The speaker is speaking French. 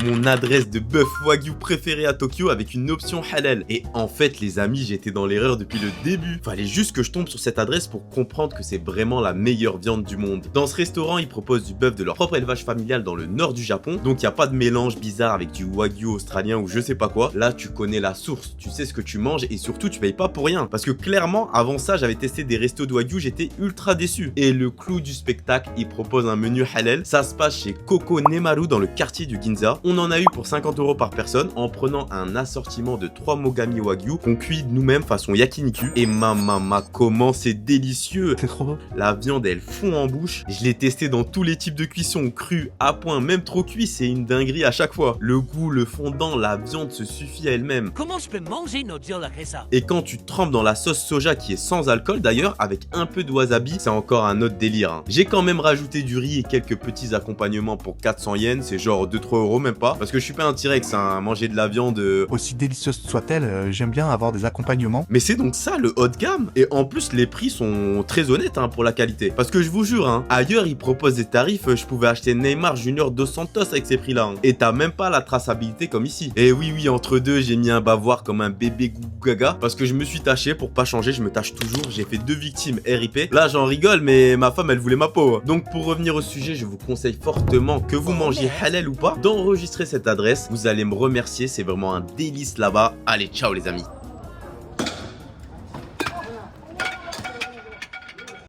mon adresse de bœuf wagyu préféré à Tokyo avec une option halal. Et en fait les amis, j'étais dans l'erreur depuis le début. Fallait juste que je tombe sur cette adresse pour comprendre que c'est vraiment la meilleure viande du monde. Dans ce restaurant, ils proposent du bœuf de leur propre élevage familial dans le nord du Japon, donc il n'y a pas de mélange bizarre avec du wagyu australien ou je sais pas quoi. Là tu connais la source, tu sais ce que tu manges et surtout tu payes pas pour rien. Parce que clairement avant ça j'avais testé des restos de wagyu, j'étais ultra déçu. Et le clou du spectacle, ils proposent un menu halal. Ça se passe chez Koko Nemaru dans le quartier du Ginza. On en a eu pour 50 € par personne en prenant un assortiment de 3 mogami wagyu qu'on cuit nous-mêmes façon yakiniku. Et mama comment c'est délicieux. C'est trop beau. La viande elle fond en bouche. Je l'ai testé dans tous les types de cuisson, cru, à point, même trop cuit, c'est une dinguerie à chaque fois. Le goût, le fondant, la viande se suffit à elle-même. Comment je peux manger une autre viande après ça? Et quand tu trempes dans la sauce soja qui est sans alcool d'ailleurs, avec un peu de wasabi, c'est encore un autre délire. Hein. J'ai quand même rajouté du riz et quelques petits accompagnements pour 400 yens, c'est genre 2-3 € même pas. Parce que je suis pas un T-Rex, hein, manger de la viande... Aussi délicieuse soit-elle, j'aime bien avoir des accompagnements. Mais c'est donc ça le haut de gamme. Et en plus les prix sont très honnêtes hein, pour la qualité. Parce que je vous jure, hein, ailleurs ils proposent des tarifs, je pouvais acheter Neymar Junior dos Santos avec ces prix là. Hein. Et t'as même pas la traçabilité comme ici. Et oui, entre deux, j'ai mis un bavoir comme un bébé gougou gaga. Parce que je me suis taché, pour pas changer, je me tâche toujours. J'ai fait 2 victimes RIP. Là j'en rigole, mais ma femme elle voulait ma peau. Donc pour revenir au sujet, je vous conseille fortement que vous mangiez halal ou pas, d'enregistrer cette adresse. Vous allez me remercier, c'est vraiment un délice là-bas. Allez, ciao les amis.